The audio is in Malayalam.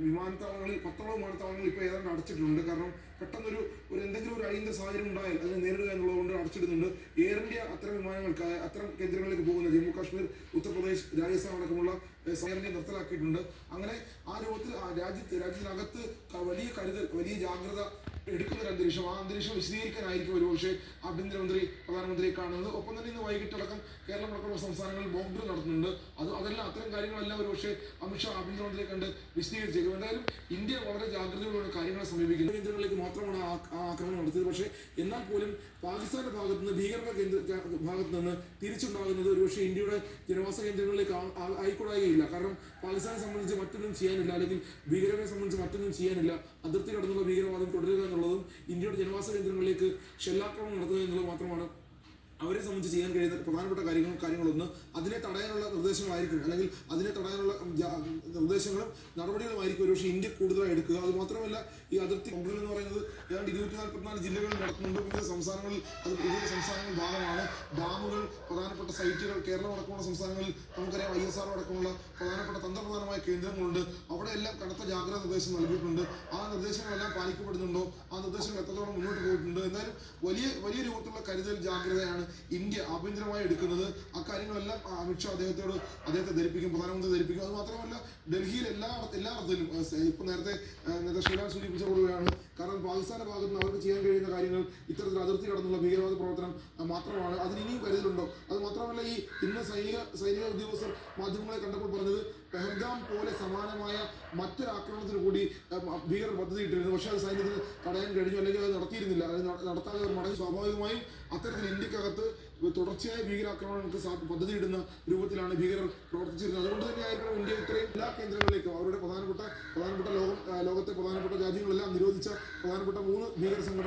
വിമാനത്താവളങ്ങളിൽ 10ഓളം വിമാനത്താവളങ്ങൾ ഇപ്പോൾ ഏതാണ്ട് അടച്ചിട്ടുണ്ട്. കാരണം പെട്ടെന്നൊരു എന്തെങ്കിലും ഒരു അടിയന്തര സാഹചര്യം ഉണ്ടായാൽ അതിനെ നേരിടുക എന്നുള്ളതുകൊണ്ട് അടച്ചിടുന്നുണ്ട്. എയർ ഇന്ത്യ അത്തരം വിമാനങ്ങൾക്ക് അത്തരം കേന്ദ്രങ്ങളിലേക്ക് പോകുന്ന ജമ്മു കാശ്മീർ, ഉത്തർപ്രദേശ്, രാജസ്ഥാൻ അടക്കമുള്ള എയർ ഇന്ത്യ നിർത്തലാക്കിയിട്ടുണ്ട്. അങ്ങനെ ആ രൂപത്തിൽ രാജ്യത്തിനകത്ത് വലിയ കരുതൽ, വലിയ ജാഗ്രത എടുക്കുന്ന ഒരു അന്തരീക്ഷം. ആ അന്തരീക്ഷം വിശദീകരിക്കാനായിരിക്കും ഒരുപക്ഷെ ആഭ്യന്തരമന്ത്രി പ്രധാനമന്ത്രിയെ കാണുന്നത്. ഒപ്പം തന്നെ ഇന്ന് വൈകിട്ടടക്കം കേരളം അടക്കമുള്ള സംസ്ഥാനങ്ങളിൽ മോക്ക് ഡ്രിൽ നടത്തുന്നുണ്ട്. അതെല്ലാം അത്തരം കാര്യങ്ങളെല്ലാം ഒരുപക്ഷെ അമിത്ഷാ ആഭ്യന്തരമന്ത്രിയെ കണ്ട് വിശദീകരിച്ചേക്കും. എന്തായാലും ഇന്ത്യ വളരെ ജാഗ്രതയോടെ കാര്യങ്ങളെ സമീപിക്കുന്നത്. കേന്ദ്രങ്ങളിലേക്ക് മാത്രമാണ് ആ ആക്രമണം നടത്തിയത്. പക്ഷേ എന്നാൽ പോലും പാകിസ്ഥാന്റെ ഭാഗത്ത് നിന്ന്, ഭീകരത ഭാഗത്ത് നിന്ന് തിരിച്ചുണ്ടാകുന്നത് ഒരുപക്ഷെ ഇന്ത്യയുടെ ജനവാസ കേന്ദ്രങ്ങളിലേക്ക് ആയിക്കൂടായില്ല. കാരണം പാകിസ്ഥാനെ സംബന്ധിച്ച് മറ്റൊന്നും ചെയ്യാനില്ല, അല്ലെങ്കിൽ ഭീകരരെ സംബന്ധിച്ച് മറ്റൊന്നും ചെയ്യാനില്ല. അതിർത്തി കടന്നുള്ള ഭീകരവാദം തുടരുക എന്നുള്ളതും ഇന്ത്യയുടെ ജനവാസ കേന്ദ്രങ്ങളിലേക്ക് ഷെല്ലാക്രമണം നടത്തുക എന്നുള്ളത് മാത്രമാണ് അവരെ സംബന്ധിച്ച് ചെയ്യാൻ കഴിയുന്ന പ്രധാനപ്പെട്ട കാര്യങ്ങളൊന്ന്. അതിനെ തടയാനുള്ള നിർദ്ദേശങ്ങളായിരിക്കും, അല്ലെങ്കിൽ അതിനെ തടയാനുള്ള നിർദ്ദേശങ്ങളും നടപടികളുമായിരിക്കും ഒരുപക്ഷെ ഇന്ത്യ കൂടുതലായി എടുക്കുക. അത് മാത്രമല്ല, ഈ അതിർത്തി കൊണ്ടുവരിക എന്ന് പറയുന്നത് ഏതാണ്ട് 244 ജില്ലകളിൽ നടത്തുന്നുണ്ട്. വിവിധ സംസ്ഥാനങ്ങളിൽ ഭാഗമാണ്. ഡാമുകൾ, പ്രധാനപ്പെട്ട സൈറ്റുകൾ, കേരളം അടക്കമുള്ള സംസ്ഥാനങ്ങളിൽ നമുക്കറിയാം ISR അടക്കമുള്ള പ്രധാനപ്പെട്ട തന്ത്രപ്രധാനമായ കേന്ദ്രങ്ങളുണ്ട്. അവിടെയെല്ലാം കടുത്ത ജാഗ്രതാ നിർദ്ദേശം നൽകിയിട്ടുണ്ട്. ആ നിർദ്ദേശങ്ങളെല്ലാം പാലിക്കപ്പെടുന്നുണ്ടോ, ആ നിർദ്ദേശങ്ങൾ എത്രത്തോളം മുന്നോട്ട് പോയിട്ടുണ്ട്? എന്തായാലും വലിയ രൂപത്തിലുള്ള കരുതൽ, ജാഗ്രതയാണ് ഇന്ത്യ ആഭ്യന്തരമായി എടുക്കുന്നത്. അക്കാര്യങ്ങളെല്ലാം അമിത്ഷാ അദ്ദേഹത്തെ ധരിപ്പിക്കും, പ്രധാനമന്ത്രി ധരിപ്പിക്കും. അത് മാത്രമല്ല, ഡൽഹിയിൽ എല്ലാ അർത്ഥത്തിലും ഇപ്പൊ നേരത്തെ ശ്രീലാൽ സൂചിപ്പിച്ചതുകൂടിയാണ്. കാരണം പാകിസ്ഥാന്റെ ഭാഗത്ത് നിന്ന് അവർക്ക് ചെയ്യാൻ കഴിയുന്ന കാര്യങ്ങൾ ഇത്തരത്തിൽ അതിർത്തി കടന്നുള്ള ഭീകരവാദ പ്രവർത്തനം മാത്രമാണ്. അതിന് ഇനിയും കരുതലുണ്ടോ? അത് മാത്രമല്ല, ഇന്ന് സൈനിക ഉദ്യോഗസ്ഥർ മാധ്യമങ്ങളെ കണ്ടപ്പോൾ പറഞ്ഞത് പെഹൽഗാം പോലെ സമാനമായ മറ്റൊരു ആക്രമണത്തിന് കൂടി ഭീകരർ പദ്ധതി ഇട്ടിരുന്നു. പക്ഷേ അത് സൈന്യത്തിന് തടയാൻ കഴിഞ്ഞു, അല്ലെങ്കിൽ അത് നടത്തിയിരുന്നില്ല. അത് നടത്താതെ അവർ മടങ്ങി. സ്വാഭാവികമായും അത്തരത്തിൽ ഇന്ത്യക്കകത്ത് തുടർച്ചയായ ഭീകരാക്രമണങ്ങൾക്ക് പദ്ധതിയിടുന്ന രൂപത്തിലാണ് ഭീകരർ പ്രവർത്തിച്ചിരുന്നത്. അതുകൊണ്ട് തന്നെ ആയിരിക്കണം ഇന്ത്യ ഇത്രയും എല്ലാ കേന്ദ്രങ്ങളിലേക്കും അവരുടെ പ്രധാനപ്പെട്ട ലോകത്തെ പ്രധാനപ്പെട്ട രാജ്യങ്ങളെല്ലാം നിരോധിച്ച പ്രധാനപ്പെട്ട 3 ഭീകര സംഘടന